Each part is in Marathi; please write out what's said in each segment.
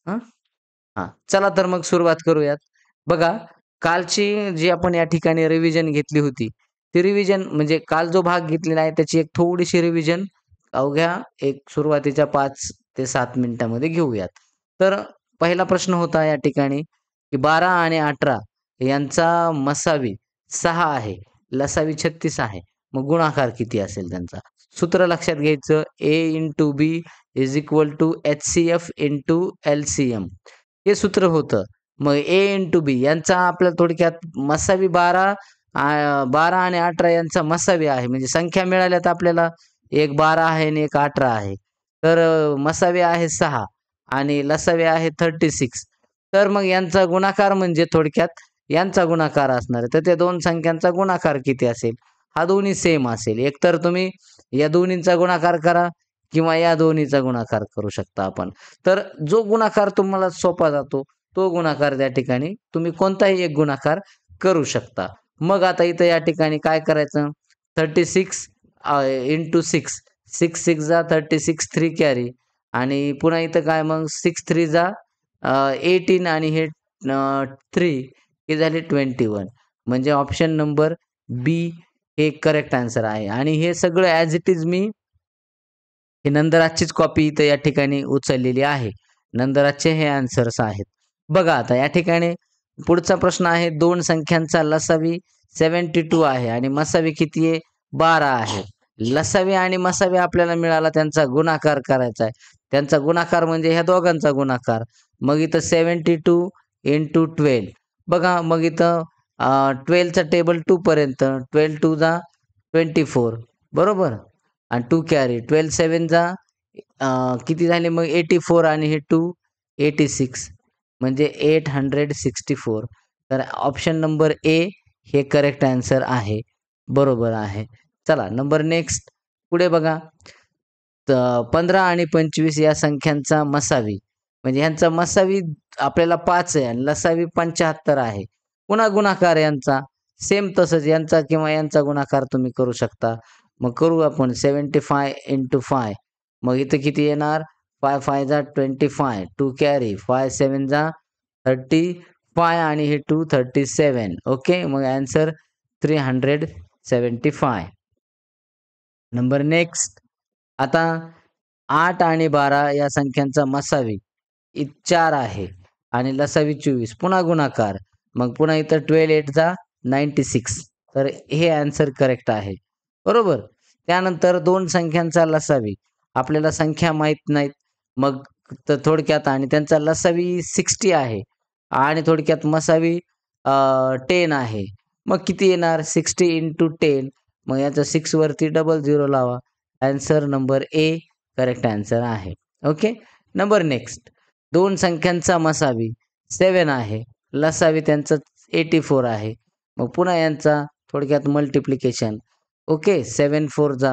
हां, हां. चला तर मग सुरुवात करूयात. बघा, कालची जी आपण या ठिकाणी रिव्हिजन घेतली होती, ती रिव्हिजन म्हणजे काल जो भाग घेतलेला आहे त्याची एक थोडीशी रिव्हिजन अवघ्या एक सुरुवातीच्या 5 ते 7 मिनिटामध्ये घेऊयात. तर पहिला प्रश्न होता या ठिकाणी, की 12 आणि 18 यांचा मसावी 6 आहे, लसावी 36 आहे. मग गुणाकार किती असेल त्यांचा? सूत्र लक्षात घ्यायचं A into B is equal to HCF into LCM हे सूत्र होतं. मग A इंटू बी यांचा आपल्याला थोडक्यात मसावी 12 आणि 18 यांचा मसावी आहे. म्हणजे संख्या मिळाल्यात आपल्याला. एक 12 आहे आणि एक 18 आहे. तर मसावी आहे 6 आणि लसावी आहे 36. तर मग यांचा गुणाकार म्हणजे थोडक्यात यांचा गुणाकार असणार आहे. तर त्या 2 संख्यांचा गुणाकार किती असेल? हा दोन्ही सेम असेल. एकतर तुम्ही या दोन्हींचा गुणाकार करा किंवा या दोन्हीचा गुणाकार करू शकता आपण. तर जो गुणाकार तुम्हाला सोपा जातो, तो गुणाकार त्या ठिकाणी तुम्ही कोणताही एक गुणाकार करू शकता. मग आता इथं या ठिकाणी काय करायचं 36 इंटू 6 6 6 जा 36 3 कॅरी आणि पुन्हा इथं काय मग 6 3 जा 18 आणि हे 3 हे झाले 21 म्हणजे ऑप्शन नंबर बी हे करेक्ट आन्सर आहे आणि हे सगळं ॲज इट इज मी ही नंदराजचीच कॉपी इथं या ठिकाणी उचललेली आहे. नंदराजचे हे आन्सर्स आहेत. बघा आता या ठिकाणी पुढचा प्रश्न आहे 2 संख्यांचा लसावी 72 आहे आणि मसावी किती आहे? 12 आहे. लसावी आणि मसावी आपल्याला मिळाला त्यांचा गुणाकार करायचा आहे. त्यांचा गुणाकार म्हणजे ह्या दोघांचा गुणाकार. मग इथं 72 इंटू 12 बघा मग इथं 12चा टेबल 2 पर्यंत 12 2 जा 24 बरोबर? आणि 2 कॅरी 12 7 जा किती झाले मग 84 आणि हे 2 86 म्हणजे 864 तर ऑप्शन नंबर ए हे करेक्ट आन्सर आहे. बरोबर आहे. चला नंबर नेक्स्ट पुढे बघा. 15 आणि 25 या संख्यांचा मसावी म्हणजे ह्यांचा मसावी आपल्याला 5 आहे आणि लसावी 75 आहे. पुन्हा गुणाकार यांचा सेम तसंच यांचा किंवा यांचा गुणाकार तुम्ही करू शकता. मग करू आपण 75 इंटू 5 मग इथं किती येणार 5 5 जा 25 2 कॅरी 5 7 जा 35 आणि हे 2 37 ओके मग आन्सर 375. नंबर नेक्स्ट आता 8 आणि 12 या संख्यांचा मसावी 4 आहे आणि लसावी 24 पुन्हा गुणाकार मग पुन्हा इथं 12 8 जा 96 तर हे आन्सर करेक्ट आहे. बरोबर. त्यानंतर 2 संख्यांचा लसावी आपल्याला संख्या माहीत नाहीत. मग तर थोडक्यात आणि त्यांचा लसावी 60 आहे आणि थोडक्यात मसावी 10 आहे. मग किती येणार 60 इंटू 10 मग याचा 6 वरती डबल 0 लावा. Answer number A correct answer आहे. ओके. नंबर नेक्स्ट 2 संख्यांचा मसावी 7 आहे. लसावी त्यांचं 84 आहे. मग पुन्हा यांचा थोडक्यात मल्टिप्लिकेशन ओके 7 4 जा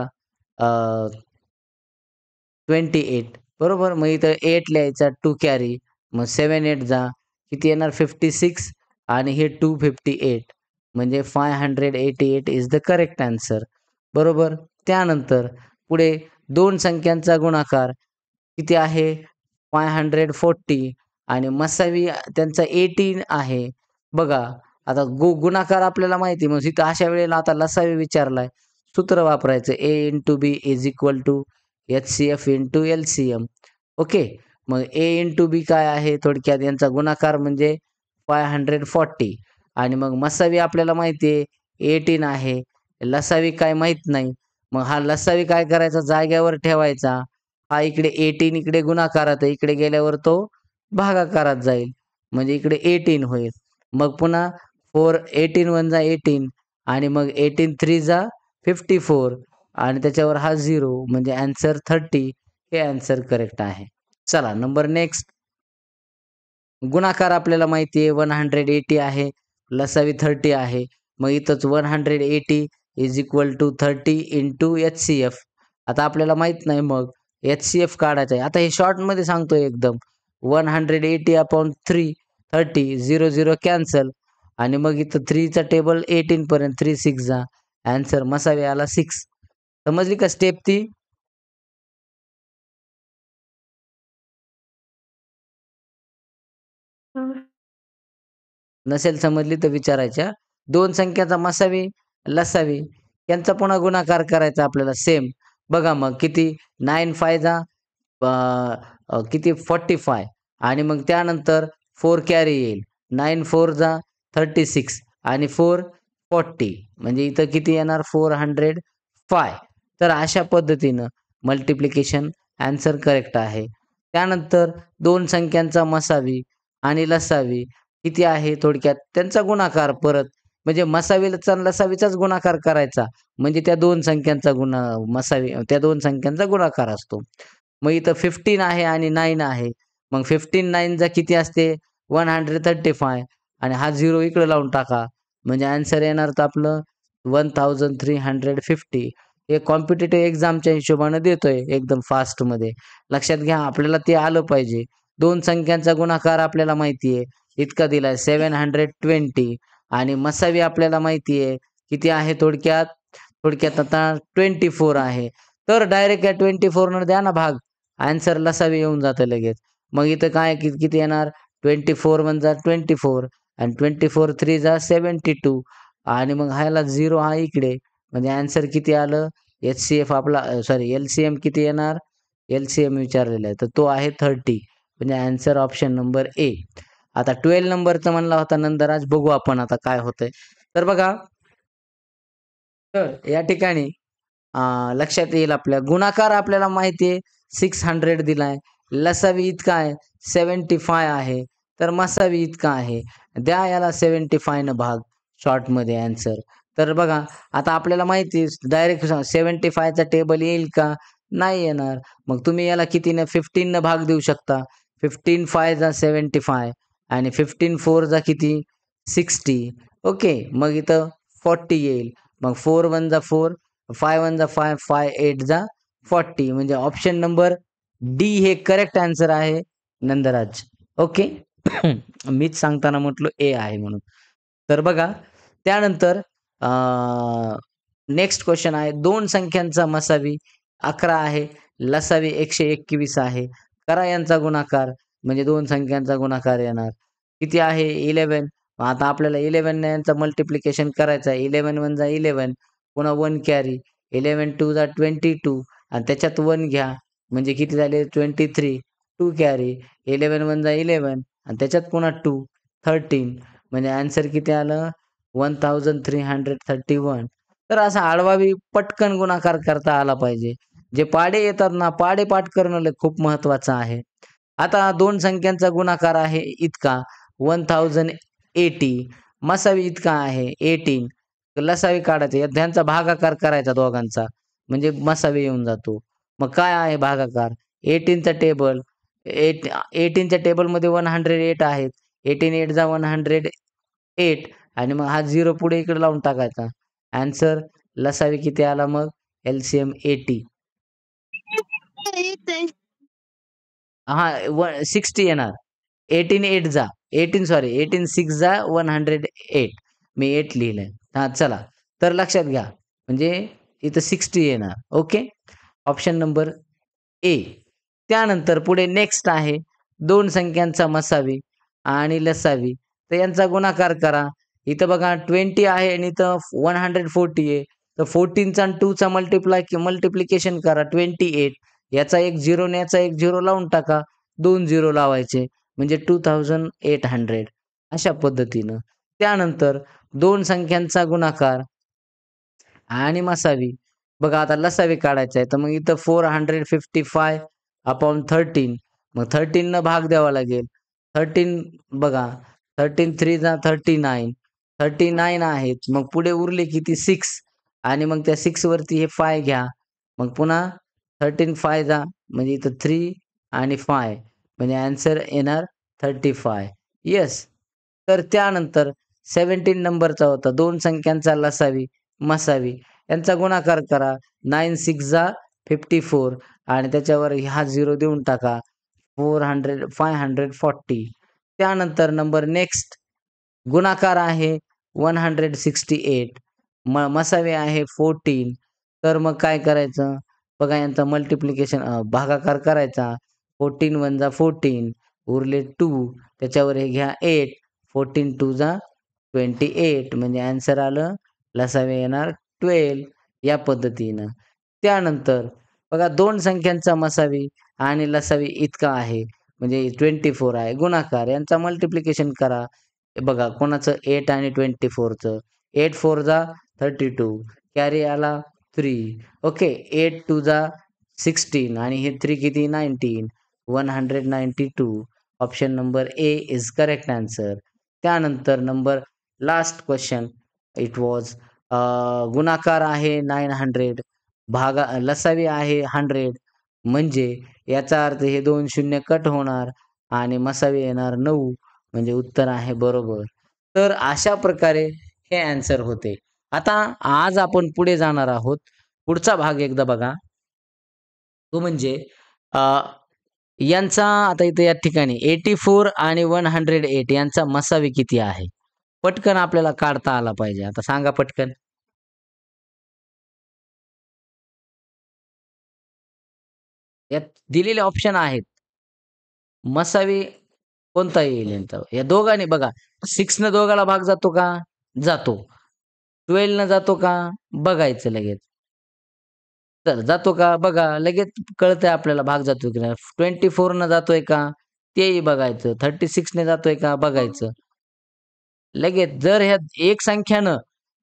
28 बरोबर. मग इथं 8 लिहायचा 2 कॅरी मग 7 8 जा किती येणार 56 आणि हे 258 म्हणजे 588 इज द करेक्ट आन्सर. बरोबर. त्यानंतर पुढे 2 संख्यांचा गुणाकार किती आहे 540 आणि मसावी त्यांचा 18 आहे. बघा आता गुणाकार आपल्याला माहिती मग इथं अशा वेळेला आता लसावी विचारलाय. सूत्र वापरायचं A into B is equal to HCF into LCM okay. मग A इंटू बी काय आहे थोडक्यात यांचा गुणाकार म्हणजे 540 आणि मग मसावी आपल्याला माहिती आहे 18 आहे. लसावी काय माहीत नाही. मग हा लसावी काय करायचा जाग्यावर ठेवायचा. हा इकडे 18 इकडे गुणाकारात आहे. इकडे गेल्यावर तो भागाकारात जाईल. म्हणजे इकडे 18 होईल. मग पुन्हा 18 1 जा 18 आणि मग 18 3 जा 54 आणि त्याच्यावर हा 0 म्हणजे आन्सर 30 हे आन्सर करेक्ट आहे. चला नंबर नेक्स्ट गुणाकार आपल्याला माहिती आहे 180 आहे. लसावी 30 आहे. मग इथंच 180 is equal to 30 into HCF. आता आपल्याला माहीत नाही मग HCF काढायचं आहे. आता हे शॉर्टमध्ये सांगतोय एकदम 180 अपॉन 3 30 0 0 कॅन्सल आणि मग इथं 3चा टेबल 18 पर्यंत 3 6 जा आन्सर मसावी आला 6. समजली का स्टेप ती? नसेल समजली तर विचारायच्या. 2 संख्याचा मसावी, लसावी यांचा पुन्हा गुणाकार करायचा आपल्याला सेम. बघा मग किती 9 5 जा अ, किती 45 आणि मग त्यानंतर 4 कॅरी येईल. 9 4 जा 36 आणि 4 40 म्हणजे इथं किती येणार 405. तर अशा पद्धतीनं मल्टिप्लिकेशन ॲन्सर करेक्ट आहे. त्यानंतर 2 संख्यांचा मसावी आणि लसावी किती आहे थोडक्यात त्यांचा गुणाकार परत म्हणजे मसावीचा आणि लसावीचाच गुणाकार करायचा. म्हणजे त्या 2 संख्यांचा त्या 2 संख्यांचा गुणाकार असतो. मग इथं 15 आहे आणि 9 आहे. मग 15 9 जा किती असते 135 आणि हा 0 इकडे लावून टाका. म्हणजे ॲन्सर येणार तर आपलं 1350. हे कॉम्पिटिटिव्ह एक्झामच्या हिशोबानं देतोय एकदम फास्टमध्ये. लक्षात घ्या आपल्याला ते आलं पाहिजे. 2 संख्यांचा गुणाकार आपल्याला माहिती आहे. इतका दिलाय 720 आणि मसावी आपल्याला माहिती आहे. किती आहे थोडक्यात? थोडक्यात आता 24 आहे. तर डायरेक्ट या 24 न द्या ना भाग. आन्सर लसावी येऊन जातं लगेच. मग इथं काय किती येणार 24 1 जा 24 आणि 24 3 जा 72 आणि मग ह्याला 0 हा इकडे. म्हणजे आन्सर किती आलं? एच-सी-एफ आपला सॉरी एल-सी-एम किती येणार? एल-सी-एम विचारलेला आहे. तर तो आहे 30 म्हणजे आन्सर ऑप्शन नंबर ए. आता 12 नंबरचा म्हणला होता नंदराज. बघू आपण आता काय होतंय. तर बघा, तर या ठिकाणी लक्षात येईल आपल्या गुणाकार आपल्याला माहिती आहे 600 दिलाय. लसावी इतका आहे 75 आहे. तर मसावी इतका आहे. द्या याला 75 न भाग शॉर्टमध्ये ॲन्सर. तर बघा आता आपल्याला माहिती आहे डायरेक्ट 75 चा टेबल येईल का? नाही येणार. मग तुम्ही याला कितीनं 15 न भाग देऊ शकता. 15 5 जा 75 आणि 15 4 जा किती 60. ओके. मग इथं 40 येईल. मग 4 1 जा 4 5 1 जा 5 5 8 जा 40 म्हणजे ऑप्शन नंबर डी हे करेक्ट आन्सर आहे नंदराज. ओके. मीच सांगताना म्हटलो ए आहे म्हणून. तर बघा त्यानंतर नेक्स्ट क्वेश्चन आहे 2 संख्यांचा मसावी 11 आहे, लसावी 121 आहे. करा यांचा गुणाकार म्हणजे 2 संख्यांचा गुणाकार येणार. किती आहे 11. आता आपल्याला 11 ने यांचं मल्टिप्लिकेशन करायचं आहे. 11 1 जा 11 पुन्हा 1 कॅरी 11 2 जा 22 आणि त्याच्यात 1 घ्या म्हणजे किती झाले 23 2 कॅरी 11 1 जा 11 आणि त्याच्यात पुन्हा 2 13 म्हणजे आन्सर किती आलं 1331. तर असा आडवावी पटकन गुणाकार करता आला पाहिजे. जे पाढे येतात ना, पाढे पाठ करणं खूप महत्त्वाचं आहे. आता 2 संख्यांचा गुणाकार आहे इतका 1080 मसावी इतका आहे 18 लसावी काढायचा या ह्यांचा भागाकार करायचा दोघांचा म्हणजे मसावी येऊन जातो. मग काय आहे भागाकार 18 चा टेबल 18 च्या टेबलमध्ये 108 आहेत. 18 8 जा 108 आणि मग हा 0 पुढे इकडे लावून टाकायचा. ॲन्सर लसावी किती आला मग एल-सी-एम 80. हां, 60 येणार. 18 8 जा 18 सॉरी 18 6 जा 108 मी 8 लिहिलंय. हां, चला. तर लक्षात घ्या. म्हणजे इथं 60 येणार. ओके. ऑप्शन नंबर ए. त्यानंतर पुढे नेक्स्ट आहे 2 संख्यांचा मसावी आणि लसावी. तर यांचा गुणाकार करा. इथं बघा 20 आहे आणि इथं 140 आहे. तर 14 चा आणि 2 चा मल्टिप्लिकेशन करा 28. याचा एक 0 आणि याचा एक 0 लावून टाका. 2 0 लावायचे म्हणजे 2800 अशा पद्धतीनं. त्यानंतर 2 संख्यांचा गुणाकार आणि मसावी. बघा आता लसावी काढायचा आहे, तर मग इथं 455 अपॉन 13 मग 13 न भाग द्यावा लागेल. 13 बघा 13 3 जा 39 39 आहेत. मग पुढे उरले किती 6 आणि मग त्या 6 वरती हे 5 घ्या. मग पुन्हा 13 5 जा म्हणजे इथं 3 आणि 5 म्हणजे ॲन्सर येणार 35. येस. तर त्यानंतर 17 नंबरचा होता 2 संख्यांचा लसावी, मसावी यांचा गुणाकार करा. 9 6 जा 54 आणि त्याच्यावर हा 0 देऊन टाका. 540. त्यानंतर नंबर नेक्स्ट गुणाकार आहे 168. मसावे आहे 14. तर मग काय करायचं? बघा यांचा भागाकार करायचा. 14 1 जा 14 उरले 2 त्याच्यावर हे घ्या 8 14 2 जा 28 म्हणजे ॲन्सर आलं लसावे येणार 12 या पद्धतीनं. त्यानंतर बघा 2 संख्यांचा मसावी आणि लसावी इतका आहे म्हणजे 24 आहे गुणाकार यांचा मल्टिप्लिकेशन करा. हे बघा कोणाचं 8 आणि 24चं 8 4 जा 32 कॅरी आला 3 ओके 8 2 जा 16 आणि हे 3 किती 19 192 option number A is correct answer. त्यानंतर number last question it was गुणाकार आहे 900 लसावी आहे 100 म्हणजे याचा अर्थ हे 2 शून्य कट होणार आणि मसावी येणार 9 म्हणजे उत्तर आहे बरोबर. तर अशा प्रकारे हे ॲन्सर होते. आता आज आपण पुढे जाणार आहोत. पुढचा भाग एकदा बघा. तो म्हणजे अ, यांचा आता इथे या ठिकाणी 84 आणि 108 यांचा मसावी किती आहे? पटकन आपल्याला काढता आला पाहिजे. आता सांगा पटकन. यात दिलेले ऑप्शन आहेत. मसावी कोणता येईल यांचा? या दोघांनी बघा 6 न दोघाला भाग जातो का? जातो. 12 न जातो का? बघायचं लगेच. तर जातो का? बघा लगेच कळतंय आपल्याला भाग जातो की नाही. 24 न जातोय का? तेही बघायचं. 36 ने जातोय का? बघायचं. लगेच जर ह्या एक संख्यानं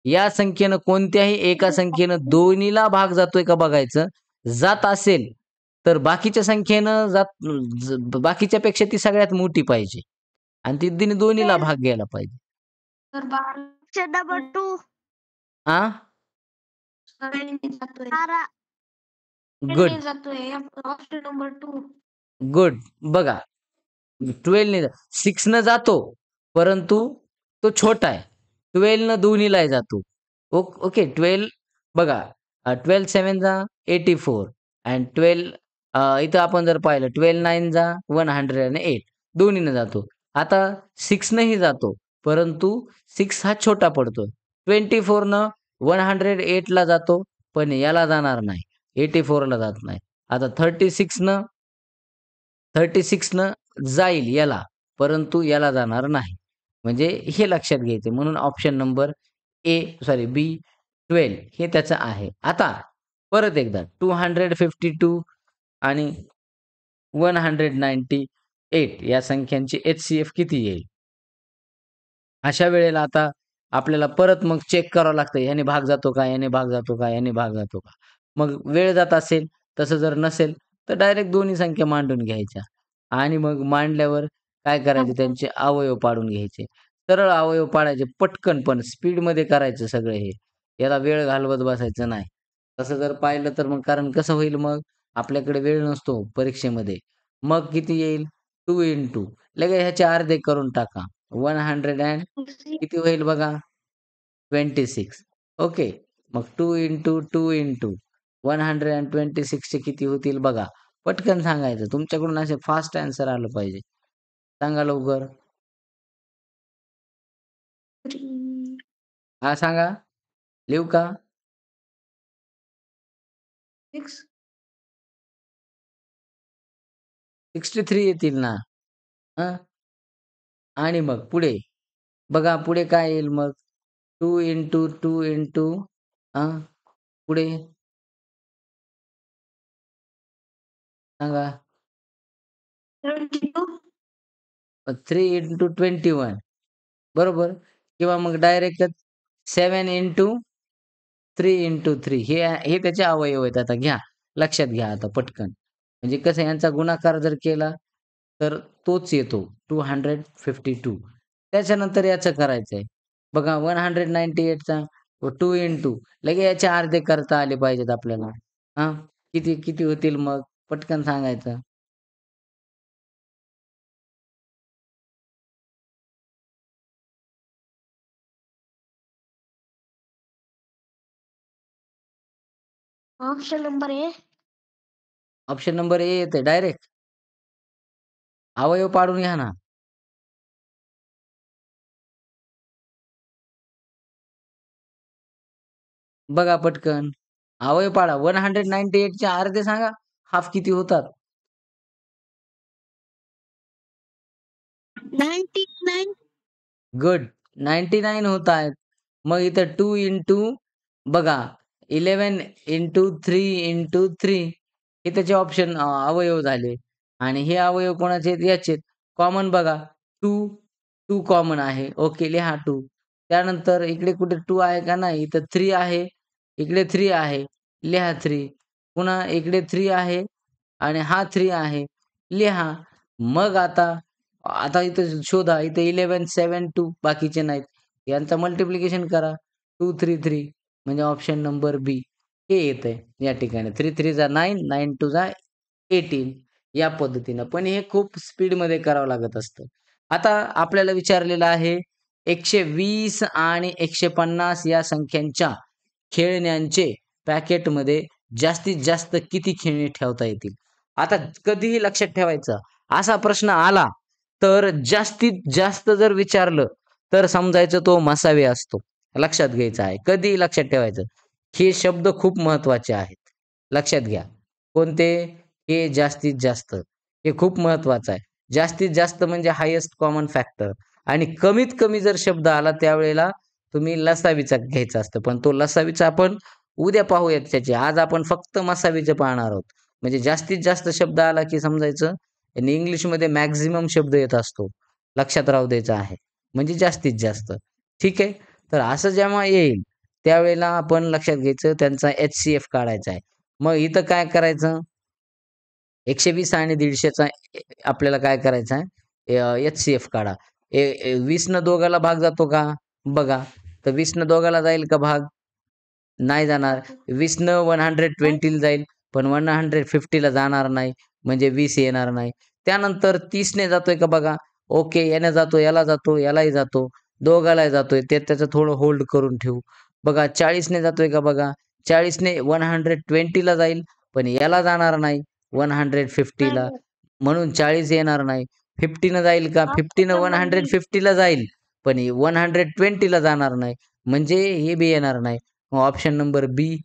या संख्येनं कोणत्याही एका संख्येनं दोन्हीला भाग जातोय का बघायचं. जात असेल तर बाकीच्या संख्येनं बाकीच्या पेक्षा ती सगळ्यात मोठी पाहिजे आणि ती दोन्हीला भाग घ्यायला पाहिजे. तर 12 नंबर 2 आ? जातोय 12 गुड, जातोय ऑप्शन नंबर 2 गुड. बघा 12 ने 6 न जातो, परंतु तो छोटा आहे. 12 न दोन्हीलाही जातो. ओके 12 बघा 12 7 जा 84 आणि 12 इथं आपण जर पाहिलं 12 9 जा 108 दोन्हीनं जातो. आता 6 नही जातो, परंतु 6 हा छोटा पडतो. 24 न 108 ला जातो, पण याला जाणार नाही. 84 ला जात नाही. आता 36 न 36 न जाईल याला, परंतु याला जाणार नाही. म्हणजे हे लक्षात घ्यायचं म्हणून ऑप्शन नंबर बी 12 हे त्याचं आहे. आता परत एकदा 252 आणि 198 या संख्यांची एच-सी-एफ किती येईल? अशा वेळेला आता आपल्याला परत मग चेक करावं लागतं. याने भाग जातो का? याने भाग जातो का? याने भाग जातो का? मग वेळ जात असेल, तसं जर नसेल, तर डायरेक्ट दोन्ही संख्या मांडून घ्यायच्या आणि मग मांडल्यावर काय करायचे त्यांचे अवयव पाडून घ्यायचे. सरळ अवयव पाडायचे पटकन पण स्पीडमध्ये करायचं सगळं हे. याला वेळ घालवत बसायचं नाही. तसं जर पाहिलं तर मग कारण कसं होईल मग आपल्याकडे वेळ नसतो परीक्षेमध्ये. मग किती येईल? 2 इंटू लगेच ह्याचे अर्धे करून टाका. 100 अँड किती होईल बघा? 26 ओके. मग 2 इंटू 2 इंटू 126 चे किती होतील बघा. पटकन सांगायचं. तुमच्याकडून असे फास्ट आन्सर आलं पाहिजे. सांगा लवकर. हां, सांगा. लिहू का? 6 63 येतील ना. हं. आणि मग पुढे बघा पुढे काय येईल मग? 2 इंटू 2 इंटू पुढे सांगा. 72 3 इंटू 21 बरोबर किंवा मग डायरेक्टच 7 इंटू 3 इंटू 3 हे त्याचे अवयव आहेत. आता घ्या, लक्षात घ्या आता पटकन. म्हणजे कसं यांचा गुणाकार जर केला, तर तोच येतो 252. त्याच्यानंतर याचं करायचंय. बघा 198 चा 2 इंटू लगे याचे अर्धे करता आले पाहिजेत आपल्याला. हां, किती किती होतील मग? पटकन सांगायचं. Option number A option number ए येते डायरेक्ट. अवयव पाडून घ्या ना. बघा पटकन. अवयव पाडा. 198 चे अर्धे सांगा. हाल्फ किती होतात? 99. गुड. 99 होत आहेत. मग इथं 2 इंटू बघा 11 इंटू 3 इंटू 3 हे त्याचे ऑप्शन अवयव झाले आणि हे अवयव कोणाचे आहेत? याचे आहेत. कॉमन बघा 2, 2 कॉमन आहे. ओके लिहा 2. त्यानंतर इकडे कुठे 2 आहे का? नाही. इथं 3 आहे. इकडे 3 आहे. लिहा 3. पुन्हा इकडे 3 आहे आणि हा 3 आहे. लिहा. मग आता आता इथं शोधा. इथं 11, 7, 2 बाकीचे नाहीत. यांचं मल्टिप्लिकेशन करा. 2, 3, 3 म्हणजे ऑप्शन नंबर बी हे येतंय या ठिकाणी. 3, 3 जा 9, 9 2 जा 18 या पद्धतीनं. पण हे खूप स्पीडमध्ये करावं लागत असतं. आता आपल्याला विचारलेलं आहे 120 आणि 150 या संख्यांच्या खेळण्यांचे पॅकेटमध्ये जास्तीत जास्त किती खेळणी ठेवता येतील? आता कधीही लक्षात ठेवायचं, असा प्रश्न आला तर जास्तीत जास्त जर विचारलं, तर समजायचं तो मसावी असतो. लक्षात घ्यायचं आहे. कधीही लक्षात ठेवायचं. हे शब्द खूप महत्त्वाचे आहेत. लक्षात घ्या. कोणते? हे जास्तीत जास्त. हे खूप महत्त्वाचं आहे. जास्तीत जास्त म्हणजे हायेस्ट कॉमन फॅक्टर आणि कमीत कमी जर शब्द आला त्यावेळेला तुम्ही लसावीचा घ्यायचा असतं. पण तो लसावीचा आपण उद्या पाहूयात त्याचे. आज आपण फक्त मसावीचे पाहणार आहोत. म्हणजे जास्तीत जास्त शब्द आला की समजायचं आणि इंग्लिशमध्ये मॅक्सिमम शब्द येत असतो. लक्षात राहू द्यायचं आहे. म्हणजे जास्तीत जास्त. ठीक आहे. तर असं जेव्हा येईल त्यावेळेला आपण लक्षात घ्यायचं त्यांचा एच-सी-एफ काढायचा आहे. मग इथं काय करायचं 120 आणि 150चा आपल्याला काय करायचं आहे एच-सी-एफ काढा. 20 न दोघाला भाग जातो का? बघा. तर 20 न दोघाला जाईल का भाग? नाही जाणार. 20 न 120 ला जाईल, पण 150 ला जाणार नाही. म्हणजे 20 येणार नाही. त्यानंतर 30 ने जातोय का बघा. ओके. याने जातो, याला जातो, यालाही जातो, दोघालाही जातोय. ते त्याचं थोडं होल्ड करून ठेवू. बघा 40 ने जातोय का बघा. 40 ने 120 ला जाईल, पण याला जाणार नाही 150 ला. म्हणून 40 येणार नाही. 50 न जाईल का? 50 न 150 ला जाईल, पण 120 ला जाणार नाही. म्हणजे हे बी येणार नाही. मग ऑप्शन नंबर बी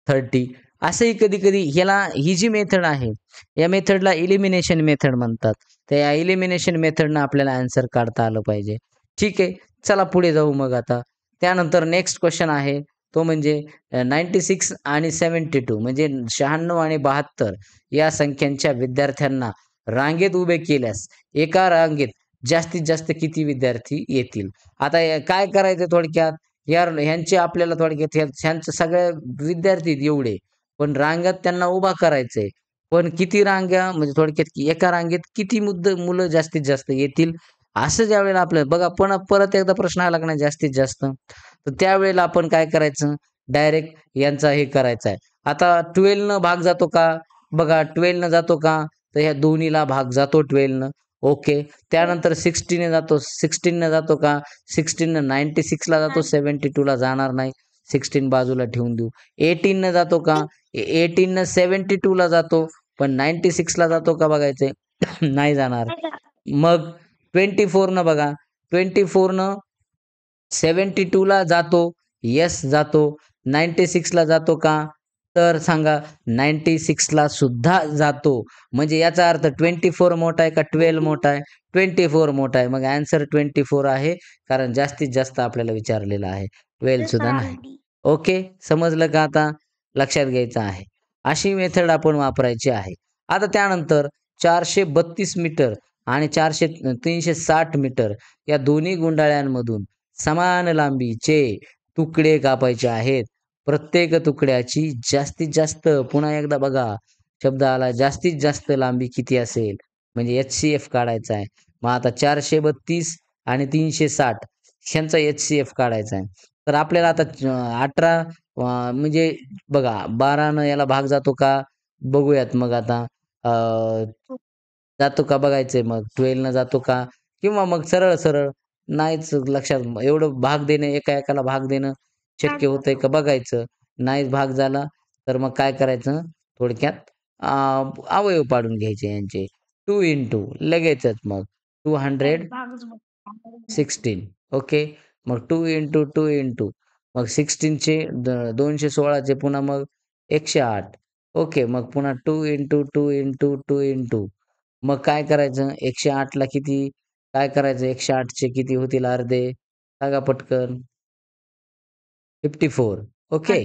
30. असंही कधी-कधी ह्याला ही जी मेथड आहे, या मेथडला एलिमिनेशन मेथड म्हणतात. तर या एलिमिनेशन मेथडनं आपल्याला ॲन्सर काढता आलं पाहिजे. ठीक आहे. चला पुढे जाऊ मग आता. त्यानंतर नेक्स्ट क्वेशन आहे तो म्हणजे 96 आणि 72 म्हणजे 96 आणि 72 या संख्यांच्या विद्यार्थ्यांना रांगेत उभे केल्यास एका रांगेत जास्तीत जास्त किती विद्यार्थी येतील? आता काय करायचं थोडक्यात ह्यांचे आपल्याला थोडक्यात ह्यांचे सगळे विद्यार्थी आहेत एवढे, पण रांगात त्यांना उभा करायचंय. पण किती रांगा म्हणजे थोडक्यात एका रांगेत किती मुलं जास्तीत जास्त येतील? असं ज्यावेळेला आपल्याला बघा पण परत एकदा प्रश्न आला की नाही जास्तीत जास्त, तर त्यावेळेला आपण काय करायचं? डायरेक्ट यांचा हे करायचा आहे. आता 12 न भाग जातो का? बघा 12 न जातो का? तर ह्या दोन्हीला भाग जातो 12 न. ओके. त्यानंतर 60 ने जातो. 16 ने जातो का? 16 न 96 ला जातो, 72 ला जाणार नाही. 16 बाजूला ठेवून देऊ. 18 न जातो का? 18 न 72 ला जातो, पण 96 ला जातो का बघायचंय. नाही जाणार. मग 24 न बघा. 24 न 72 ला जातो. येस जातो. 96 ला जातो का? तर सांगा 96 ला सुद्धा जातो. म्हणजे याचा अर्थ 24 मोठा आहे का 12 मोठा आहे? 24 मोठा आहे. मग ॲन्सर 24 आहे. कारण जास्तीत जास्त आपल्याला विचारलेलं आहे. 12 सुद्धा नाही. ओके. समजलं का आता? लक्षात घ्यायचं आहे. अशी मेथड आपण वापरायची आहे. आता त्यानंतर 432 मीटर आणि 360 मीटर या दोन्ही गुंडाळ्यांमधून समान लांबीचे तुकडे कापायचे आहेत. प्रत्येक तुकड्याची जास्तीत जास्त पुन्हा एकदा बघा शब्द आला जास्तीत जास्त लांबी किती असेल? म्हणजे एच-सी-एफ काढायचा आहे. मग आता 432 आणि 360 ह्यांचा एच-सी-एफ काढायचा आहे. तर आपल्याला आता 18 म्हणजे बघा 12 न याला भाग जातो का? बघूयात मग आता. जातो का बघायचंय मग 12 न जातो का? किंवा मग सरळ-सरळ नाहीच लक्षात एवढं भाग देणं एका-एकाला भाग देणं शक्य होतंय का बघायचं. नाहीच भाग झाला तर मग काय करायचं थोडक्यात अवयव पाडून घ्यायचे यांचे. 2 इंटू लगेचच मग 216 ओके. मग 2 इंटू 2 इंटू मग 16 चे 216 चे पुन्हा मग 108 ओके. मग पुन्हा 2 इंटू 2 इंटू 2 इंटू मग काय करायचं 108 ला किती काय करायचं 108 चे किती होतील अर्धे? सांगा पटकन. 54 ओके.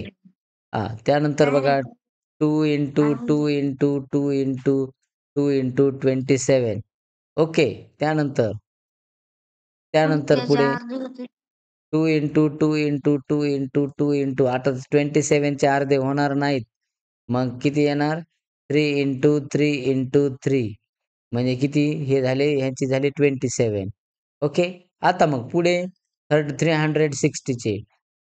त्यानंतर बघा 2 into 2 into 2 into 2 into 27 okay. त्यानंतर त्यानंतर पुढे 2 इंटू 2 इंटू 2 इंटू 2 इंटू आता 27 चे अर्धे होणार नाहीत. मग किती येणार? 3 इंटू 3 इंटू 3 म्हणजे किती? हे झाले ह्यांची झाली 27 ओके. आता मग पुढे 360 चे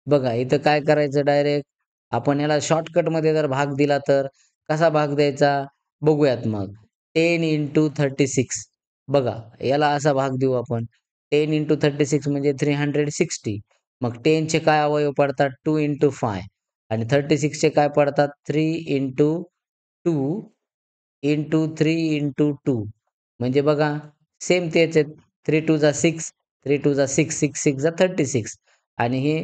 बघा इथं काय करायचं डायरेक्ट आपण याला शॉर्टकटमध्ये जर भाग दिला तर कसा भाग द्यायचा? बघूयात मग. 10 इंटू 36 बघा याला असा भाग देऊ आपण. 10 इंटू 36 म्हणजे 360. मग 10 चे काय अवयव पडतात? 2 इंटू 5 आणि 36 चे काय पडतात? 3 इंटू 2 इंटू 3 इंटू 2 म्हणजे बघा सेम तेच आहेत. 3 टू जा 6, 3 टू जा 6, 6 6 जा 36 आणि हे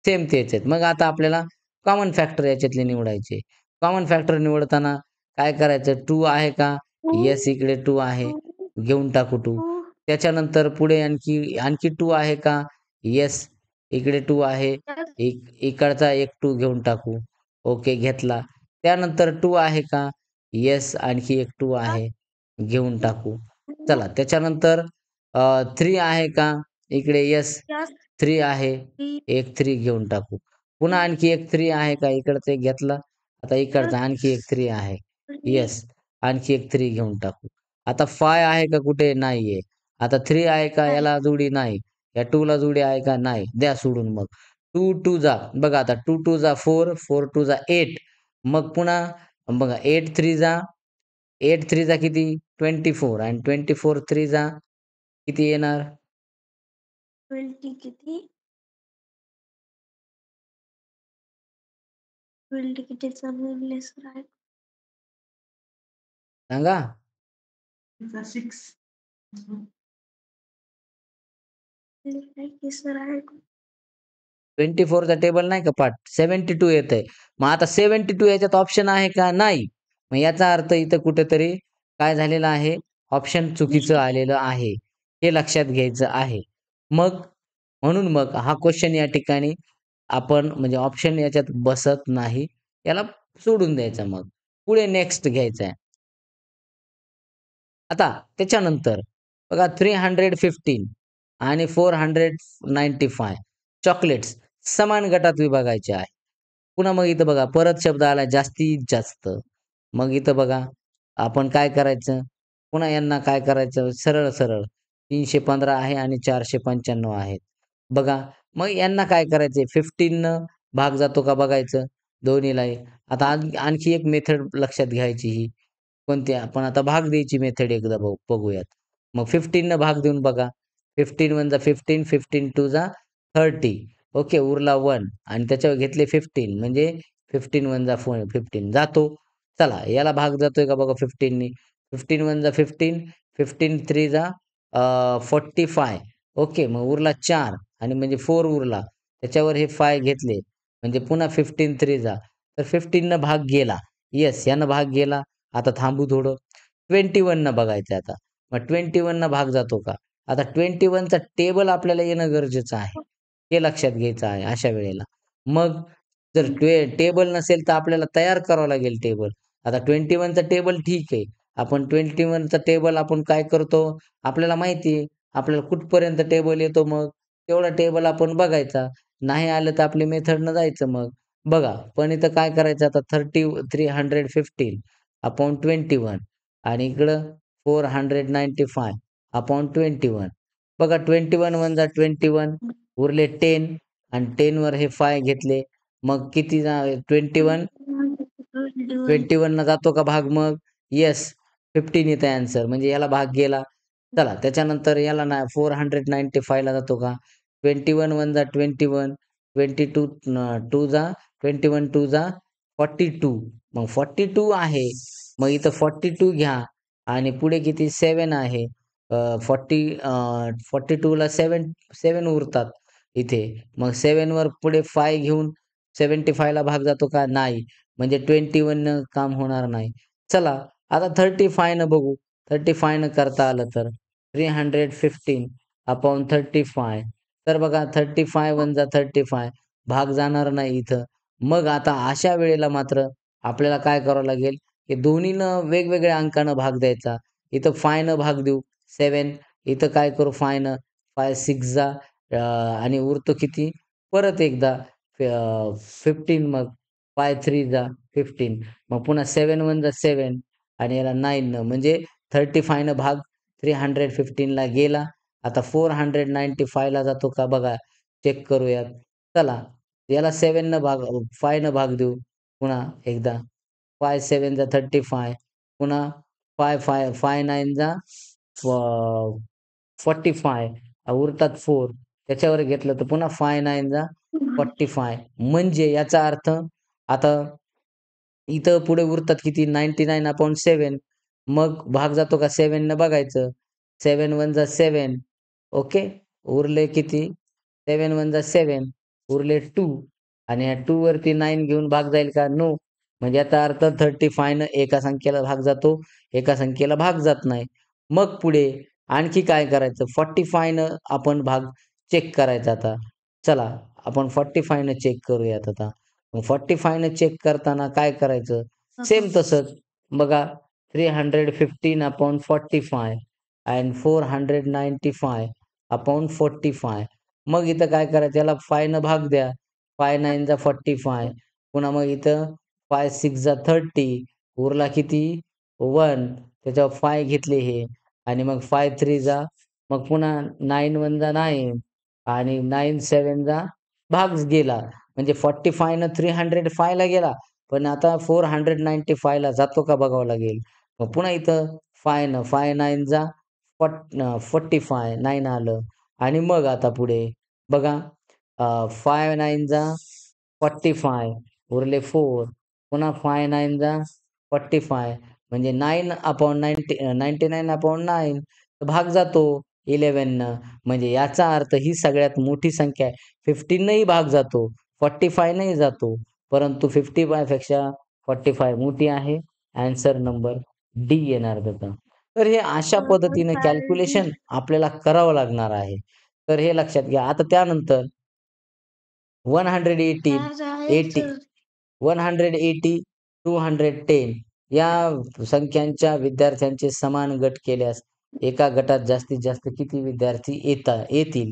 सेम तेच आहेत. मग आता आपल्याला कॉमन फॅक्टर याच्यातले निवडायचे. कॉमन फॅक्टर निवडताना काय करायचं? 2 आहे का? येस, इकडे 2 आहे. घेऊन टाकू 2. त्याच्यानंतर पुढे आणखी आणखी 2 आहे का? येस, इकडे 2 आहे. इकडचा एक 2 घेऊन टाकू. ओके, घेतला. त्यानंतर 2 आहे का? येस, आणखी एक 2 आहे. घेऊन टाकू. चला त्याच्यानंतर 3 आहे का? इकडे येस, 3 आहे. एक 3 घेऊन टाकू. पुन्हा आणखी एक 3 आहे का? इकडचा एक घेतला. आता इकडचा आणखी एक 3 आहे. येस, आणखी एक 3 घेऊन टाकू. आता 5 आहे का कुठे? नाहीये. आता 3 आहे का? याला जोडी नाही. या 2 ला जोडी आहे का? नाही. द्या सोडून मग. 2 2 जा बघा आता 2 2 जा 4, 4 2 जा 8. मग पुन्हा बघा 8 3 जा 8 3 जा किती? 24 आणि 24 3 जा किती येणार? 20 किती? 20 कितीचा बोललेस राईट? सांगा. 24 चा टेबल नाही का पाठ? 72 येतंय. मग आता 72 याच्यात ऑप्शन आहे का? नाही. मग याचा अर्थ इथं कुठेतरी काय झालेलं आहे? ऑप्शन चुकीचं आलेलं आहे. हे लक्षात घ्यायचं आहे. मग म्हणून मग हा क्वेशन या ठिकाणी आपण म्हणजे ऑप्शन याच्यात बसत नाही. याला सोडून द्यायचा मग. पुढे नेक्स्ट घ्यायचं आहे. आता त्याच्यानंतर बघा 315 आणि 495 चॉकलेट्स समान गटात विभागायचे आहे. पुन्हा मग इथं बघा परत शब्द आला जास्तीत जास्त. मग इथं बघा आपण काय करायचं? पुन्हा यांना काय करायचं? सरळ-सरळ 315 आहे आणि 495 आहेत. बघा मग यांना काय करायचंय? 15 न भाग जातो का बघायचं दोन्हीलाही. आता आणखी एक मेथड लक्षात घ्यायची ही. कोणती? आपण आता भाग द्यायची मेथड एकदा बघूयात. मग 15 न भाग देऊन बघा. 15 1 जा 15, 15 2 जा 30. ओके, उरला 1 आणि त्याच्यावर घेतले 15 म्हणजे 15 1 जा 15 जातो. चला याला भाग जातोय का बघा 15 नी. 15 1 जा 15, 15 3 जा 45. ओके, मग उरला 4 आणि म्हणजे 4 उरला. त्याच्यावर हे 5 घेतले म्हणजे पुन्हा 15 3 जा. तर 15 न भाग गेला. येस, यानं भाग गेला. आता थांबू थोडं. 21 न बघायचं आता. मग 21 न भाग जातो का? आता 21 चा टेबल आपल्याला येणं गरजेचं आहे. हे लक्षात घ्यायचं आहे अशा वेळेला. मग जर टेबल नसेल तर आपल्याला तयार करावं लागेल टेबल. आता 21 चा टेबल ठीक आहे. आपण 21 चा टेबल आपण काय करतो? आपल्याला माहिती आहे. आपल्याला कुठपर्यंत टेबल येतो मग? तेवढा टेबल आपण बघायचा. नाही आलं तर आपली मेथडनं जायचं मग. बघा, पण इथं काय करायचं आता 315 अपॉन 21 आणि इकडं 495 अपॉन 21. बघा 21 1 जा 21 उरले 10 आणि 10 वर हे 5 घेतले. मग किती 21 21 ला जातो का भाग मग? येस, 15 येतं आन्सर म्हणजे याला भाग गेला. चला त्याच्यानंतर याला 495 ला जातो का? 21 1 जा 21, 22 2 जा 21 2 जा 42. मग 42 आहे. मग इथं 42 घ्या आणि पुढे किती 7 आहे. 42 ला 7 उरतात इथे. मग 7 वर पुढे 5 घेऊन 75 ला भाग जातो का? नाही. म्हणजे 21 न काम होणार नाही. चला आता 35 न बघू. 35 न करता आलं तर. 315 अपॉन 35. तर बघा 35 वन जा 35 भाग जाणार नाही इथं. मग आता अशा वेळेला मात्र आपल्याला काय करावं लागेल, की दोन्हीनं वेगवेगळ्या अंकानं भाग द्यायचा. इथं 5 न भाग देऊ 7. इथं काय करू 5 न 5 6 जा आणि उरतो किती? परत एकदा 15 मग 5 3 जा 15. मग पुन्हा 7 1 जा 7 आणि याला 9 न म्हणजे 35 न भाग 315 ला गेला. आता 495 ला जातो का बघा, चेक करूयात. चला, याला 7 न भाग 5 न भाग देऊ. पुन्हा एकदा 5 7 जा 35 पुन्हा 5 5 5 9 जा 45 उरतात 4 त्याच्यावर घेतलं तर पुन्हा 5 9 जा 45 म्हणजे याचा अर्थ आता इथं पुढे उरतात किती 99/7 मग भाग जातो का 7 न बघायचं. 7 1 जा 7 ओके. उरले किती 7 1 जा 7 उरले 2 आणि या 2 वरती 9 घेऊन भाग जाईल का? नो. म्हणजे याचा अर्थ 35 न एका संख्येला भाग जातो, एका संख्येला भाग जात नाही. मग पुढे आणखी काय करायचं? 45 न आपण भाग चेक करायचा आता. चला आपण 45 न चेक करूयात आता. मग 45 न चेक करताना काय करायचं? सेम तसंच बघा 315/45 अँड 495 अपॉन 45. मग इथं काय करायचं? याला 5 न भाग द्या. 5 9 जा 45 पुन्हा मग इथं 5 6 जा 30 उरला किती? 1 त्याच्यावर 5 घेतले हे आणि मग 5 3 जा मग पुन्हा 9 1 जा 9 आणि 9 7 जा भाग गेला. म्हणजे 45 न 305 ला गेला. पण आता 495 ला जातो का बघावं लागेल. मग पुन्हा इथं 5 न 5 9 जा 45 9 आलं आणि मग आता पुढे बघा 5 9 जा 45 उरले 4 पुन्हा 5 9 जा 45 म्हणजे 99/9 भाग जातो 11 न. म्हणजे याचा अर्थ ही सगळ्यात मोठी संख्या आहे. 15 नही भाग जातो, 45 नही जातो. परंतु 55 पेक्षा 45 मोठी आहे. ॲन्सर नंबर डी येणार त्याचा. तर हे अशा पद्धतीने कॅल्क्युलेशन आपल्याला करावं लागणार आहे. तर हे लक्षात घ्या. आता त्यानंतर 180 80 180 210 या संख्यांच्या विद्यार्थ्यांचे समान गट केल्यास एका गटात जास्तीत जास्त किती विद्यार्थी येतील?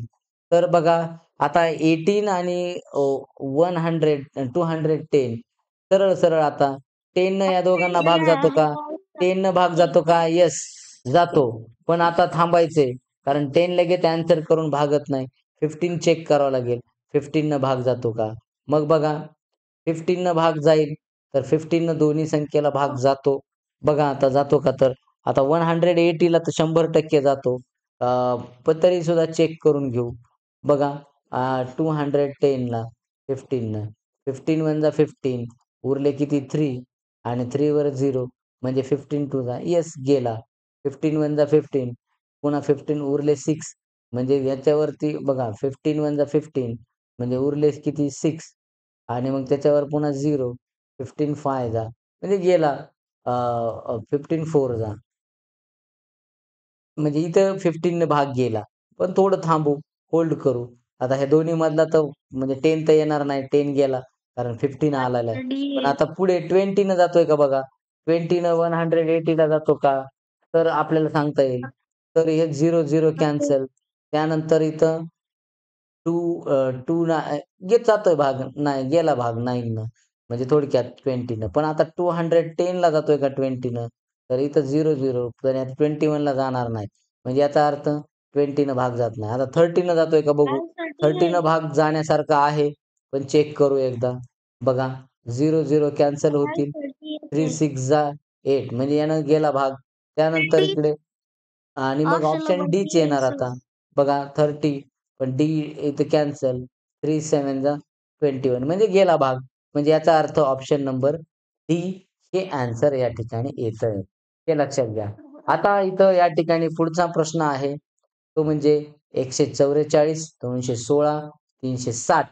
तर बघा आता 18 आणि 100 210 सरळ-सरळ आता 10 न या दोघांना भाग जातो का? 10 न भाग जातो का? येस, जातो. पण आता थांबायचंय. कारण 10 लगेच ॲन्सर करून भागत नाही. 15 चेक करावं लागेल. 15 न भाग जातो का? मग बघा 15 न भाग जाईल, तर 15 न दोन्ही संख्येला भाग जातो. बघा आता जातो का? तर आता 180 ला तर 100% जातो. पण तरीसुद्धा चेक करून घेऊ. बघा 210 ला 15 न 15 1 जा 15 उरले किती 3 आणि 3 वर 0 म्हणजे 15 2 जा येस गेला. 15 1 जा 15 पुन्हा 15 उरले 6 म्हणजे याच्यावरती बघा 15 1 जा 15 म्हणजे उरले किती 6 आणि मग त्याच्यावर पुन्हा 0 15 5 जा म्हणजे गेला 15 4 जा. म्हणजे इथं 15 ने भाग गेला. पण थोडं थांबू, होल्ड करू. आता ह्या दोन्हीमधला तर म्हणजे 10 तर येणार नाही. 10 गेला कारण 15 आलेला आहे. पण आता पुढे 20 न जातोय का बघा. 20 न 180 ला जातो का? तर आपल्याला सांगता येईल. तर हे 0 0 कॅन्सल. त्यानंतर इथं 2 2 ना घेत जातोय भाग. नाही गेला भाग 9 न. म्हणजे थोडक्यात 20 न. पण आता 210 ला जातोय का 20 न? तर इथं 0 0 तर यात 21 ला जाणार नाही. म्हणजे याचा अर्थ 20 न भाग जात नाही. आता 30 न जातोय का बघू. 30 न भाग जाण्यासारखा आहे. पण चेक करू एकदा. बघा 0 0 कॅन्सल होतील. 3 6 जा 8 म्हणजे यानं गेला भाग. त्यानंतर इकडे आणि मग ऑप्शन डीच येणार आता. बघा 30 पण डी इथं कॅन्सल. 3 7 जा 21 म्हणजे गेला भाग. म्हणजे याचा अर्थ ऑप्शन नंबर डी हे ॲन्सर या ठिकाणी येतंय. हे लक्षात घ्या. आता इथं या ठिकाणी पुढचा प्रश्न आहे. तो म्हणजे 144, 216, 360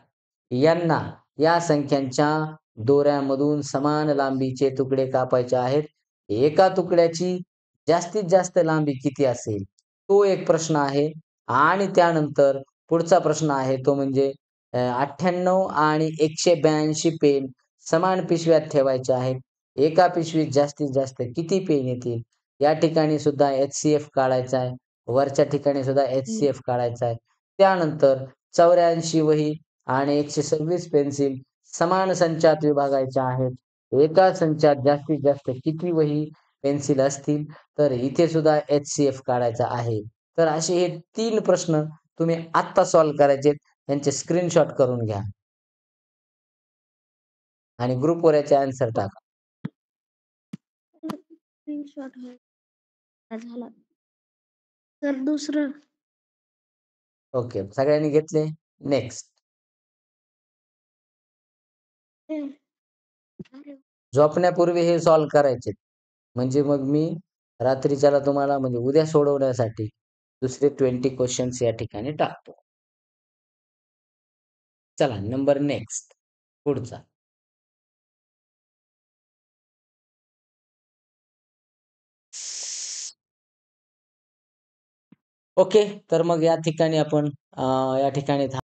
यांना या संख्यांच्या दोऱ्यामधून समान लांबीचे तुकडे कापायचे आहेत. एका तुकड्याची जास्तीत जास्त लांबी किती असेल? तो एक प्रश्न आहे आणि त्यानंतर पुढचा प्रश्न आहे तो म्हणजे 98 आणि 182 पेन समान पिशव्यात ठेवायचे आहेत. एका पिशवीत जास्तीत जास्त किती पेन येतील? या ठिकाणी सुद्धा एच-सी-एफ काढायचा आहे. वरच्या ठिकाणी सुद्धा हं. एच-सी-एफ काढायचा आहे. त्यानंतर 84 वही आणि 126 पेन्सिल समान संचात विभागायच्या आहेत. एका संचात जास्तीत जास्त किती वही, पेन्सिल असतील? तर इथे सुद्धा एच-सी-एफ काढायचा आहे. तर असे हे 3 प्रश्न तुम्ही आत्ता सॉल्व्ह करायचेत. यांचे स्क्रीनशॉट करून घ्या आणि ग्रुपवर याचे ॲन्सर टाका. स्क्रीनशॉट झाला. तर दुसरं ओके. सगळ्यांनी घेतले? नेक्स्ट. ते अरे झोपण्यापूर्वी हे सॉल्व्ह करायचे. म्हणजे मग मी रात्रीच्याला तुम्हाला म्हणजे उद्या सोडवण्यासाठी दुसरे 20 क्वेशन्स या ठिकाणी टाकतो. चला नंबर नेक्स्ट. पुढचा. ओके. तर मग या ठिकाणी आपण या ठिकाणी